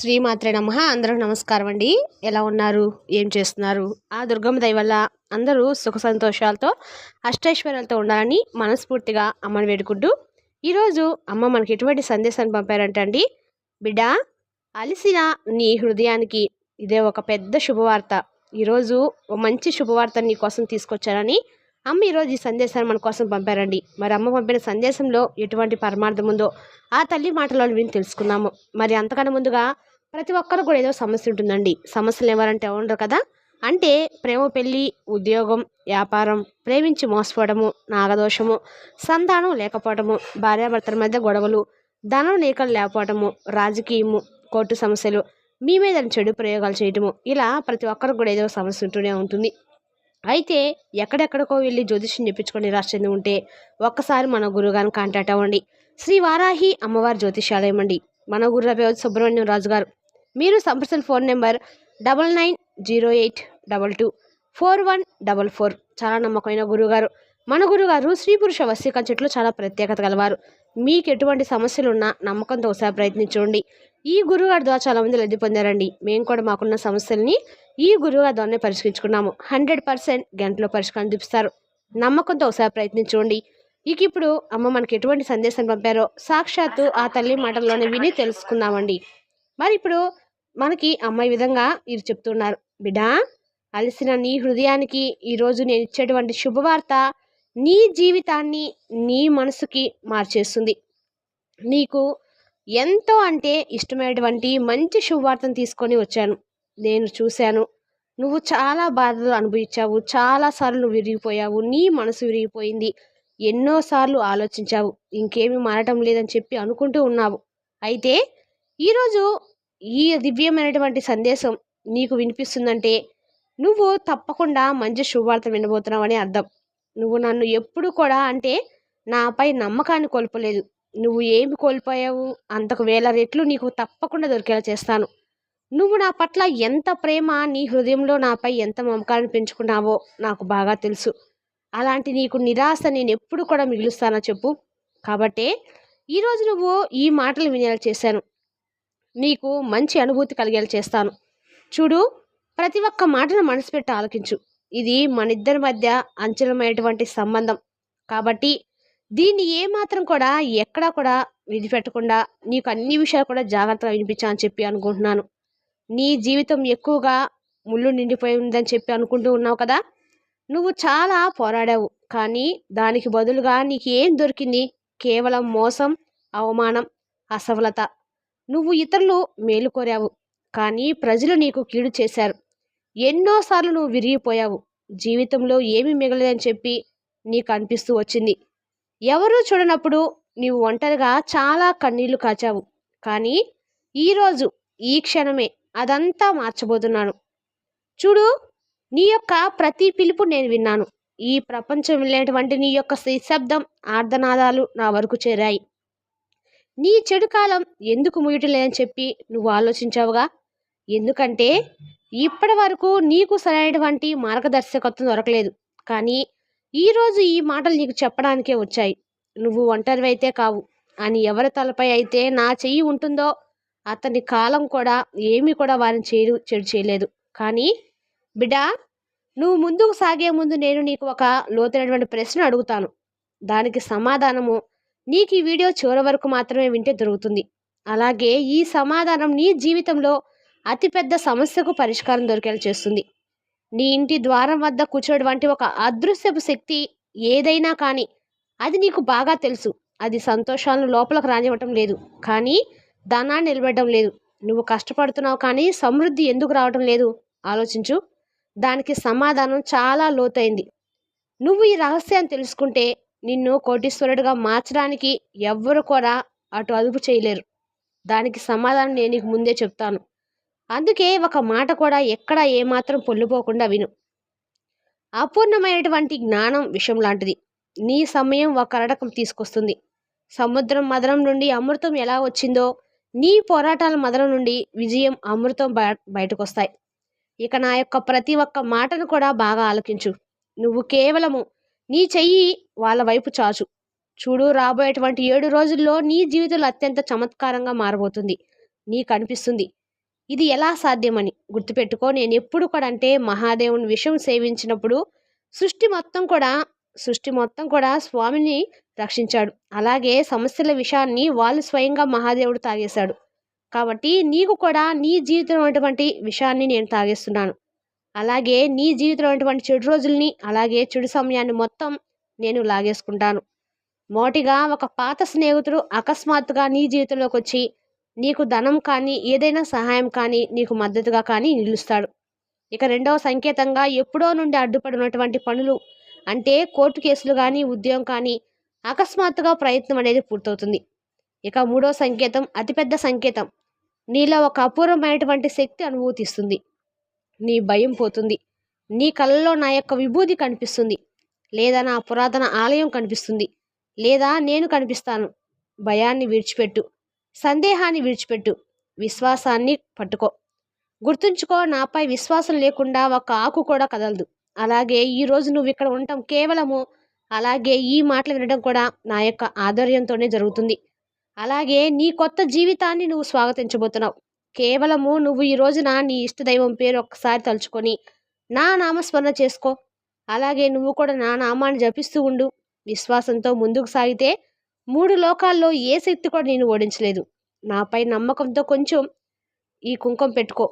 శ్రీమాత్రే నమః. అందరికి నమస్కారం అండి. ఎలా ఉన్నారు? ఏం చేస్తున్నారు? ఆ దుర్గమ్మ దయ వల్ల అందరూ సుఖ సంతోషాలతో అష్టైశ్వర్యాలతో ఉండాలని మనస్ఫూర్తిగా అమ్మని వేడుకుంటూ ఈరోజు అమ్మ మనకి ఎటువంటి సందేశాన్ని పంపారంటే అండి, బిడ్డ, అలిసిన నీ హృదయానికి ఇదే ఒక పెద్ద శుభవార్త. ఈరోజు ఓ మంచి శుభవార్త నీ కోసం తీసుకొచ్చారని అమ్మ ఈరోజు ఈ సందేశాన్ని మన కోసం పంపారండి. మరి అమ్మ పంపిన సందేశంలో ఎటువంటి పరమార్థం ఉందో ఆ తల్లి మాటలో విని తెలుసుకున్నాము. మరి అంతకన్నా ముందుగా ప్రతి ఒక్కరు కూడా ఏదో సమస్య ఉంటుందండి. సమస్యలు ఎవరంటే ఉండరు కదా. అంటే ప్రేమ, పెళ్ళి, ఉద్యోగం, వ్యాపారం, ప్రేమించి మోసపోవడము, నాగదోషము, సంతానం లేకపోవడము, భార్యాభర్తల మధ్య గొడవలు, ధనం నీకలు లేకపోవడము, రాజకీయము, కోర్టు సమస్యలు, మీ మీద చెడు ప్రయోగాలు చేయటము, ఇలా ప్రతి ఒక్కరికి కూడా ఏదో సమస్య ఉంటూనే ఉంటుంది. అయితే ఎక్కడెక్కడికో వెళ్ళి జ్యోతిష్యం చెప్పించుకొని నిరాశ చెంది ఉంటే ఒక్కసారి మన గురువుగారిని కాంటాక్ట్ అవ్వండి. శ్రీ వారాహి అమ్మవారి జ్యోతిష్యాలయం అండి. మన గురు సుబ్రహ్మణ్యం రాజు గారు. మీరు సంప్రదించిన ఫోన్ నెంబర్ 9908224144. చాలా నమ్మకమైన గురువుగారు. మన గురుగారు స్త్రీ పురుష వశీకరణ చెట్లు చాలా ప్రత్యేకత గలవారు. మీకు ఎటువంటి సమస్యలు ఉన్నా నమ్మకంతో ఒకసారి ప్రయత్నించండి. ఈ గురువుగారి ద్వారా చాలా మంది లబ్ధి పొందారండి. మేము కూడా మాకున్న సమస్యల్ని ఈ గురువుగారి ద్వారానే పరిష్కరించుకున్నాము. 100% గంటలో పరిష్కారం చూపిస్తారు. నమ్మకంతో ఒకసారి ప్రయత్నించండి. ఇప్పుడు అమ్మ మనకి ఎటువంటి సందేశం పంపారో సాక్షాత్తు ఆ తల్లి మాటల్లోనే విని తెలుసుకుందామండి. మరి ఇప్పుడు మనకి అమ్మ ఈ విధంగా ఇది చెప్తున్నారు. బిడ్డా, అలసిన నీ హృదయానికి ఈరోజు నేను ఇచ్చేటువంటి శుభవార్త నీ జీవితాన్ని, నీ మనసుకి మార్చేస్తుంది. నీకు ఎంతో అంటే ఇష్టమైనటువంటి మంచి శుభవార్తను తీసుకొని వచ్చాను. నేను చూశాను, నువ్వు చాలా బాధలు అనుభవించావు. చాలాసార్లు నువ్వు విరిగిపోయావు. నీ మనసు విరిగిపోయింది. ఎన్నోసార్లు ఆలోచించావు, ఇంకేమీ మారటం లేదని చెప్పి అనుకుంటూ ఉన్నావు. అయితే ఈరోజు ఈ దివ్యమైనటువంటి సందేశం నీకు వినిపిస్తుందంటే నువ్వు తప్పకుండా మంచి శుభవార్త వినబోతున్నావు అని అర్థం. నువ్వు నన్ను ఎప్పుడు కూడా అంటే నాపై నమ్మకాన్ని కోల్పోలేదు. నువ్వు ఏమి కోల్పోయావు అంతకు వేల రెట్లు నీకు తప్పకుండా దొరికేలా చేస్తాను. నువ్వు నా పట్ల ఎంత ప్రేమ, నీ హృదయంలో నాపై ఎంత మమకారాన్ని పెంచుకున్నావో నాకు బాగా తెలుసు. అలాంటి నీకు నిరాశ నేను ఎప్పుడు కూడా మిగులుస్తానో చెప్పు. కాబట్టే ఈరోజు నువ్వు ఈ మాటలు వినేలా చేశాను. నీకు మంచి అనుభూతి కలిగేలా చేస్తాను. చూడు, ప్రతి ఒక్క మాటను మనసు పెట్టి ఆలకించు. ఇది మన ఇద్దరి మధ్య అంచలమైనటువంటి సంబంధం. కాబట్టి దీన్ని ఏమాత్రం కూడా ఎక్కడా కూడా విడిపెట్టకుండా నీకు అన్ని విషయాలు కూడా జాగ్రత్తగా వినిపించాలని చెప్పి అనుకుంటున్నాను. నీ జీవితం ఎక్కువగా ముళ్ళు నిండిపోయి ఉందని చెప్పి అనుకుంటూ ఉన్నావు కదా. నువ్వు చాలా పోరాడావు, కానీ దానికి బదులుగా నీకు ఏం దొరికింది? కేవలం మోసం, అవమానం, అసఫలత. నువ్వు ఇతరులు మేలు కోరావు, కానీ ప్రజలు నీకు కీడు చేశారు. ఎన్నోసార్లు నువ్వు విరిగిపోయావు. జీవితంలో ఏమీ మిగలదని చెప్పి నీకు అనిపిస్తూ వచ్చింది. ఎవరూ చూడనప్పుడు నీవు ఒంటరిగా చాలా కన్నీళ్లు కాచావు. కానీ ఈరోజు ఈ క్షణమే అదంతా మార్చబోతున్నాను. చూడు, నీ యొక్క ప్రతి పిలుపు నేను విన్నాను. ఈ ప్రపంచం వెళ్ళేటువంటి నీ యొక్క నిశ్శబ్దం, ఆర్ధనాదాలు నా వరకు చేరాయి. నీ చెడు కాలం ఎందుకు ముగియటలేదని చెప్పి నువ్వు ఆలోచించావుగా. ఎందుకంటే ఇప్పటి వరకు నీకు సరైనటువంటి మార్గదర్శకత్వం దొరకలేదు. కానీ ఈరోజు ఈ మాటలు నీకు చెప్పడానికే వచ్చాయి. నువ్వు ఒంటరివైతే కావు అని ఎవరి తలపై అయితే నా చెయ్యి ఉంటుందో అతని కాలం కూడా ఏమీ కూడా వారిని చెడు చేయలేదు. కానీ బిడ్డా, నువ్వు ముందుకు సాగే ముందు నేను నీకు ఒక లోతైనటువంటి ప్రశ్న అడుగుతాను. దానికి సమాధానము నీకు ఈ వీడియో చివరి వరకు మాత్రమే వింటే దొరుకుతుంది. అలాగే ఈ సమాధానం నీ జీవితంలో అతిపెద్ద సమస్యకు పరిష్కారం దొరికేలా చేస్తుంది. నీ ఇంటి ద్వారం వద్ద కూర్చోటువంటి ఒక అదృశ్యపు శక్తి ఏదైనా కానీ అది నీకు బాగా తెలుసు. అది సంతోషాలను లోపలకు రానివ్వటం లేదు, కానీ ధనాన్ని నిలబెట్టడం లేదు. నువ్వు కష్టపడుతున్నావు, కానీ సమృద్ధి ఎందుకు రావటం లేదు? ఆలోచించు. దానికి సమాధానం చాలా లోతైంది. నువ్వు ఈ రహస్యాన్ని తెలుసుకుంటే నిన్ను కోటీశ్వరుడిగా మార్చడానికి ఎవ్వరు కూడా అటు అదుపు చేయలేరు. దానికి సమాధానం నేను నీకు ముందే చెప్తాను. అందుకే ఒక మాట కూడా ఎక్కడ ఏమాత్రం పొల్లిపోకుండా విను. అపూర్ణమైనటువంటి జ్ఞానం విషయం లాంటిది. నీ సమయం ఒక కరటకం తీసుకొస్తుంది. సముద్రం మదనం నుండి అమృతం ఎలా వచ్చిందో నీ పోరాటాల మదనం నుండి విజయం, అమృతం బయటకు వస్తాయి. ఇక నా యొక్క ప్రతి ఒక్క మాటను కూడా బాగా ఆలకించు. నువ్వు కేవలము నీ చెయ్యి వాళ్ళ వైపు చాచు. చూడు, రాబోయేటువంటి 7 రోజుల్లో నీ జీవితంలో అత్యంత చమత్కారంగా మారబోతుంది. నీకు అనిపిస్తుంది ఇది ఎలా సాధ్యమని గుర్తుపెట్టుకో. నేను ఎప్పుడు కూడా అంటే మహాదేవుని విషయం సేవించినప్పుడు సృష్టి మొత్తం కూడా సృష్టి మొత్తం కూడా స్వామిని రక్షించాడు. అలాగే సమస్యల విషయాన్ని వాళ్ళు స్వయంగా మహాదేవుడు తాగేశాడు. కాబట్టి నీకు కూడా నీ జీవితంలో ఉన్నటువంటి విషయాన్ని నేను తాగేస్తున్నాను. అలాగే నీ జీవితంలో ఉన్నటువంటి చెడు రోజుల్ని, అలాగే చెడు సమయాన్ని మొత్తం నేను లాగేసుకుంటాను. మొదటిగా ఒక పాత స్నేహితుడు అకస్మాత్తుగా నీ జీవితంలోకి వచ్చి నీకు ధనం కానీ, ఏదైనా సహాయం కానీ, నీకు మద్దతుగా కానీ నిలుస్తాడు. ఇక రెండవ సంకేతంగా ఎప్పుడో నుండి అడ్డుపడి ఉన్నటువంటి పనులు అంటే కోర్టు కేసులు కానీ, ఉద్యోగం కానీ అకస్మాత్తుగా ప్రయత్నం అనేది పూర్తవుతుంది. ఇక మూడో సంకేతం అతిపెద్ద సంకేతం. నీలో ఒక అపూర్వమైనటువంటి శక్తి అనుభూతిస్తుంది. నీ భయం పోతుంది. నీ కళ్ళలో నా యొక్క విభూతి కనిపిస్తుంది, లేదా నా పురాతన ఆలయం కనిపిస్తుంది, లేదా నేను కనిపిస్తాను. భయాన్ని విడిచిపెట్టు, సందేహాన్ని విడిచిపెట్టు, విశ్వాసాన్ని పట్టుకో. గుర్తుంచుకో, నాపై విశ్వాసం లేకుండా ఒక ఆకు కూడా కదలదు. అలాగే ఈరోజు నువ్వు ఇక్కడ ఉండటం కేవలము, అలాగే ఈ మాటలు వినడం కూడా నా యొక్క ఆధ్వర్యంతోనే జరుగుతుంది. అలాగే నీ కొత్త జీవితాన్ని నువ్వు స్వాగతించబోతున్నావు. కేవలము నువ్వు ఈ రోజున నీ ఇష్టదైవం పేరు ఒక్కసారి తలుచుకొని నా నామస్మరణ చేసుకో. అలాగే నువ్వు కూడా నా నామాన్ని జపిస్తూ ఉండు. విశ్వాసంతో ముందుకు సాగితే 3 లోకాల్లో ఏ శక్తి కూడా నేను ఓడించలేదు. నాపై నమ్మకంతో కొంచెం ఈ కుంకుమ పెట్టుకో.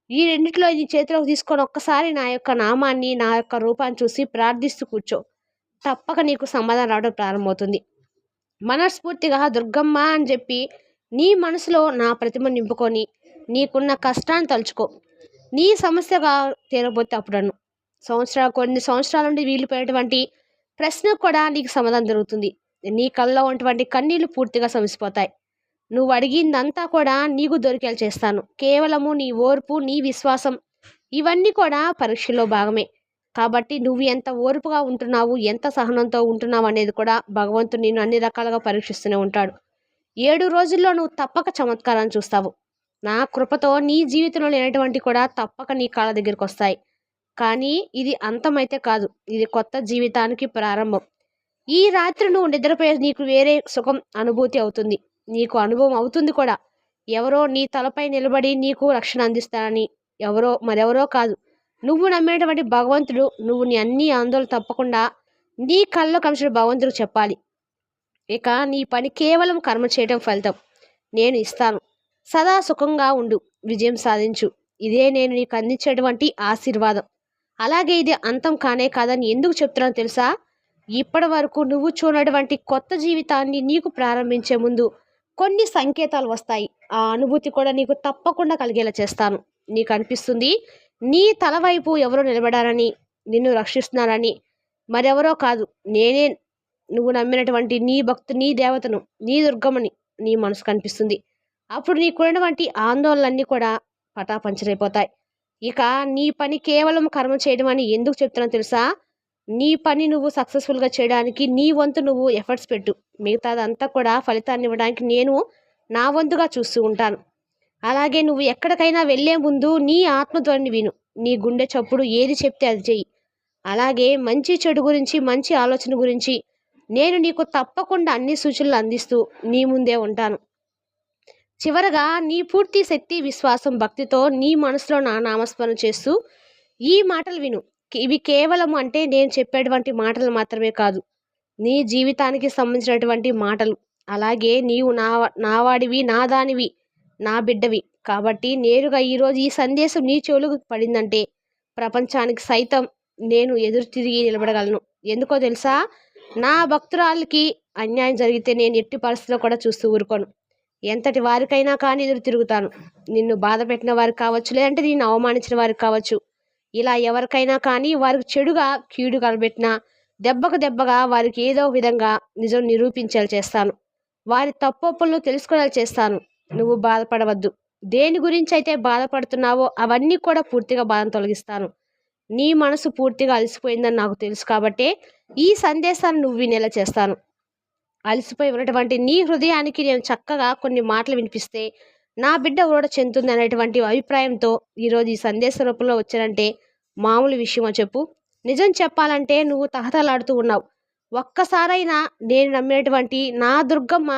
ఈ రెండిట్లో నీ చేతిలోకి తీసుకొని ఒక్కసారి నా యొక్క నామాన్ని, నా యొక్క రూపాన్ని చూసి ప్రార్థిస్తూ కూర్చో. తప్పక నీకు సమాధానం రావడం ప్రారంభమవుతుంది. మనస్ఫూర్తిగా దుర్గమ్మ అని చెప్పి నీ మనసులో నా ప్రతిమ నింపుకొని నీకున్న కష్టాన్ని తలుచుకో. నీ సమస్యగా తీరబోతే అప్పుడను కొన్ని సంవత్సరాల నుండి వీలిపోయినటువంటి ప్రశ్నకు కూడా నీకు సమాధానం దొరుకుతుంది. నీ కళ్ళలో ఉన్నటువంటి కన్నీళ్లు పూర్తిగా సమసిపోతాయి. నువ్వు అడిగిందంతా కూడా నీకు దొరికేలా చేస్తాను. కేవలము నీ ఓర్పు, నీ విశ్వాసం ఇవన్నీ కూడా పరీక్షలో భాగమే. కాబట్టి నువ్వు ఎంత ఓర్పుగా ఉంటున్నావు, ఎంత సహనంతో ఉంటున్నావు అనేది కూడా భగవంతుడు నిన్ను అన్ని రకాలుగా పరీక్షిస్తూనే ఉంటాడు. 7 రోజుల్లో నువ్వు తప్పక చమత్కారాన్ని చూస్తావు. నా కృపతో నీ జీవితంలో లేనటువంటి కూడా తప్పక నీ కాళ్ళ దగ్గరికి వస్తాయి. కానీ ఇది అంతమైతే కాదు, ఇది కొత్త జీవితానికి ప్రారంభం. ఈ రాత్రి నువ్వు నిద్రపోయే నీకు వేరే సుఖం అనుభూతి అవుతుంది. నీకు అనుభవం అవుతుంది కూడా. ఎవరో నీ తలపై నిలబడి నీకు రక్షణ అందిస్తానని, మరెవరో కాదు, నువ్వు నమ్మేటువంటి భగవంతుడు. నువ్వు నీ అన్ని ఆందోళన తప్పకుండా నీ కళ్ళలో కమిషన్ భగవంతుడికి చెప్పాలి. ఇక నీ పని కేవలం కర్మ చేయడం ఫలితం నేను ఇస్తాను. సదా సుఖంగా ఉండు, విజయం సాధించు. ఇదే నేను నీకు అందించేటువంటి ఆశీర్వాదం. అలాగే ఇది అంతం కానే కాదని ఎందుకు చెప్తున్నాను తెలుసా? ఇప్పటి వరకు నువ్వు చూడనటువంటి కొత్త జీవితాన్ని నీకు ప్రారంభించే ముందు కొన్ని సంకేతాలు వస్తాయి. ఆ అనుభూతి కూడా నీకు తప్పకుండా కలిగేలా చేస్తాను. నీకు అనిపిస్తుంది నీ తల వైపు ఎవరో నిలబడారని, నిన్ను రక్షిస్తున్నారని. మరెవరో కాదు, నేనే. నువ్వు నమ్మినటువంటి నీ భక్తు, నీ దేవతను, నీ దుర్గమ్మని నీ మనసు కనిపిస్తుంది. అప్పుడు నీకున్నటువంటి ఆందోళనలన్నీ కూడా పటాపంచరైపోతాయి. ఇక నీ పని కేవలం కర్మ చేయడం అని ఎందుకు చెప్తున్నాను తెలుసా? నీ పని నువ్వు సక్సెస్ఫుల్గా చేయడానికి నీ వంతు నువ్వు ఎఫర్ట్స్ పెట్టు. మిగతాదంతా కూడా ఫలితాన్ని ఇవ్వడానికి నేను నా వంతుగా చూస్తూ ఉంటాను. అలాగే నువ్వు ఎక్కడికైనా వెళ్ళే ముందు నీ ఆత్మధ్వని విను. నీ గుండె చప్పుడు ఏది చెప్తే అది చెయ్యి. అలాగే మంచి చెడు గురించి, మంచి ఆలోచన గురించి నేను నీకు తప్పకుండా అన్ని సూచనలు అందిస్తూ నీ ముందే ఉంటాను. చివరగా నీ పూర్తి శక్తి, విశ్వాసం, భక్తితో నీ మనసులో నా నామస్మరణ చేస్తూ ఈ మాటలు విను. ఇవి కేవలం అంటే నేను చెప్పేటువంటి మాటలు మాత్రమే కాదు, నీ జీవితానికి సంబంధించినటువంటి మాటలు. అలాగే నీవు నావాడివి, నా దానివి, నా బిడ్డవి. కాబట్టి నేరుగా ఈరోజు ఈ సందేశం నీ చెవులకు పడిందంటే ప్రపంచానికి సైతం నేను ఎదురు తిరిగి నిలబడగలను. ఎందుకో తెలుసా? నా భక్తురాలకి అన్యాయం జరిగితే నేను ఎట్టి పరిస్థితిలో కూడా చూస్తూ ఊరుకోను. ఎంతటి వారికైనా కానీ ఎదురు తిరుగుతాను. నిన్ను బాధ పెట్టిన వారికి కావచ్చు, లేదంటే నిన్ను అవమానించిన వారికి కావచ్చు, ఇలా ఎవరికైనా కానీ వారికి చెడుగా కీడు కలబెట్టినా దెబ్బకు దెబ్బగా వారికి ఏదో విధంగా నిజం నిరూపించేలా చేస్తాను. వారి తప్పొప్పులను తెలుసుకునేలా చేస్తాను. నువ్వు బాధపడవద్దు. దేని గురించి అయితే బాధపడుతున్నావో అవన్నీ కూడా పూర్తిగా బాధను తొలగిస్తాను. నీ మనసు పూర్తిగా అలసిపోయిందని నాకు తెలుసు కాబట్టే ఈ సందేశాన్ని నువ్వు వినేలా చేస్తాను. అలసిపోయి ఉన్నటువంటి నీ హృదయానికి నేను చక్కగా కొన్ని మాటలు వినిపిస్తే నా బిడ్డ ఊరట చెందుతుంది అనేటువంటి అభిప్రాయంతో ఈరోజు ఈ సందేశ రూపంలో వచ్చానంటే మామూలు విషయమా చెప్పు? నిజం చెప్పాలంటే నువ్వు తహతలాడుతూ ఉన్నావు. ఒక్కసారైనా నేను నమ్మినటువంటి నా దుర్గమ్మ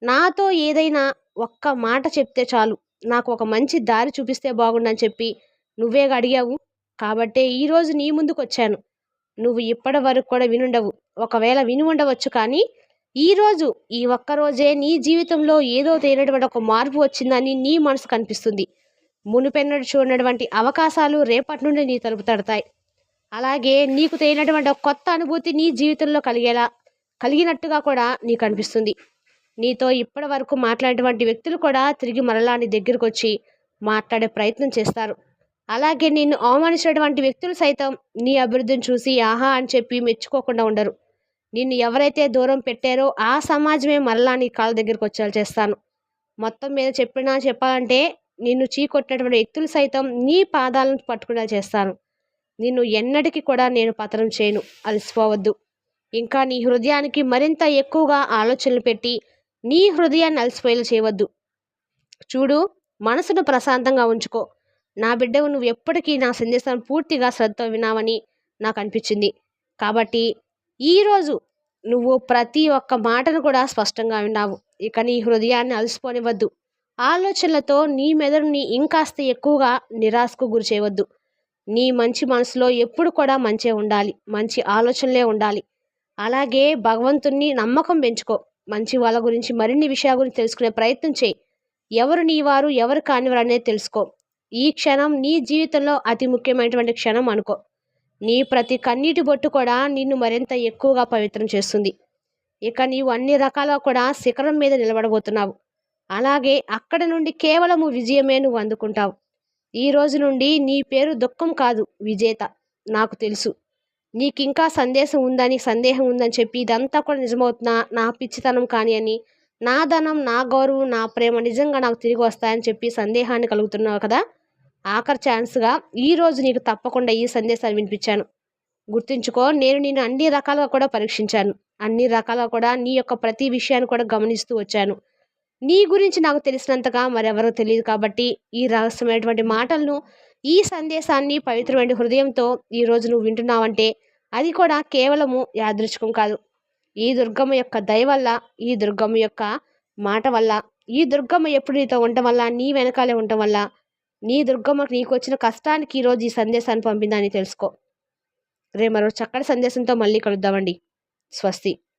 నాతో ఏదైనా ఒక్క మాట చెప్తే చాలు, నాకు ఒక మంచి దారి చూపిస్తే బాగుండని చెప్పి నువ్వేగా అడిగావు. కాబట్టే ఈరోజు నీ ముందుకొచ్చాను. నువ్వు ఇప్పటి వరకు కూడా వినుండవు. ఒకవేళ విని ఉండవచ్చు కానీ, ఈరోజు ఈ ఒక్కరోజే నీ జీవితంలో ఏదో తెలియనటువంటి ఒక మార్పు వచ్చిందని నీ మనసు కనిపిస్తుంది. మునుపెన్నడు చూడనటువంటి అవకాశాలు రేపటి నుండి నీ తలుపు తడతాయి. అలాగే నీకు తెలియనటువంటి ఒక కొత్త అనుభూతి నీ జీవితంలో కలిగినట్టుగా కూడా నీకు అనిపిస్తుంది. నీతో ఇప్పటి వరకు మాట్లాడేటువంటి వ్యక్తులు కూడా తిరిగి మరలా నీ దగ్గరకు వచ్చి మాట్లాడే ప్రయత్నం చేస్తారు. అలాగే నిన్ను అవమానించినటువంటి వ్యక్తులు సైతం నీ అభివృద్ధిని చూసి ఆహా అని చెప్పి మెచ్చుకోకుండా ఉండరు. నిన్ను ఎవరైతే దూరం పెట్టారో ఆ సమాజమే మరలా నీ కాళ్ళ దగ్గరికి వచ్చేలా చేస్తాను. మొత్తం మీద చెప్పాలంటే నిన్ను చీకొట్టినటువంటి వ్యక్తులు సైతం నీ పాదాలను పట్టుకునేలా చేస్తాను. నిన్ను ఎన్నటికీ కూడా నేను పతనం చేయను. అలసిపోవద్దు. ఇంకా నీ హృదయానికి మరింత ఎక్కువగా ఆలోచనలు పెట్టి నీ హృదయాన్ని అలసిపోయేలా చేయవద్దు. చూడు, మనసును ప్రశాంతంగా ఉంచుకో. నా బిడ్డవు నువ్వు ఎప్పటికీ నా సందేశాన్ని పూర్తిగా శ్రద్ధతో వినావని నాకు అనిపించింది. కాబట్టి ఈరోజు నువ్వు ప్రతి ఒక్క మాటను కూడా స్పష్టంగా విన్నావు. ఇక నీ హృదయాన్ని అలసిపోనివద్దు. ఆలోచనలతో నీ మెదడుని ఇంకాస్త ఎక్కువగా నిరాశకు గురి చేయవద్దు. నీ మంచి మనసులో ఎప్పుడు కూడా మంచే ఉండాలి. మంచి ఆలోచనలే ఉండాలి. అలాగే భగవంతుణ్ణి నమ్మకం పెంచుకో. మంచి వాళ్ళ గురించి మరిన్ని విషయాల గురించి తెలుసుకునే ప్రయత్నం చేయి. ఎవరు నీ వారు ఎవరు కానివారు అనేది తెలుసుకో. ఈ క్షణం నీ జీవితంలో అతి ముఖ్యమైనటువంటి క్షణం అనుకో. నీ ప్రతి కన్నీటి బొట్టు కూడా నిన్ను మరింత ఎక్కువగా పవిత్రం చేస్తుంది. ఇక నీవు అన్ని రకాలుగా కూడా శిఖరం మీద నిలబడబోతున్నావు. అలాగే అక్కడ నుండి కేవలము విజయమే నువ్వు అందుకుంటావు. ఈ రోజు నుండి నీ పేరు దుఃఖం కాదు, విజేత. నాకు తెలుసు నీకింకా సందేహం ఉందని చెప్పి ఇదంతా కూడా నిజమవుతున్నా నా పిచ్చితనం కానీ అని, నా ధనం, నా గౌరవం, నా ప్రేమ నిజంగా నాకు తిరిగి వస్తాయని చెప్పి సందేహాన్ని కలుగుతున్నావు కదా. ఆఖరి ఛాన్స్గా ఈరోజు నీకు తప్పకుండా ఈ సందేశాన్ని వినిపించాను. గుర్తుంచుకో, నేను నిన్ను అన్ని రకాలుగా కూడా పరీక్షించాను. అన్ని రకాలుగా కూడా నీ యొక్క ప్రతి విషయాన్ని కూడా గమనిస్తూ వచ్చాను. నీ గురించి నాకు తెలిసినంతగా మరెవరో తెలియదు. కాబట్టి ఈ రహస్యమైనటువంటి మాటలను, ఈ సందేశాన్ని పవిత్రమైన హృదయంతో ఈరోజు నువ్వు వింటున్నావంటే అది కూడా కేవలము యాదృచ్ఛికం కాదు. ఈ దుర్గమ్మ యొక్క దయ వల్ల, ఈ దుర్గమ్మ యొక్క మాట వల్ల, ఈ దుర్గమ్మ ఎప్పుడు నీతో ఉండటం వల్ల, నీ వెనకాలే ఉండటం వల్ల, నీ దుర్గమ్మకు నీకు వచ్చిన కష్టానికి ఈరోజు ఈ సందేశాన్ని పంపిందని తెలుసుకో. రేపు మరో చక్కటి సందేశంతో మళ్ళీ కలుద్దామండి. స్వస్తి.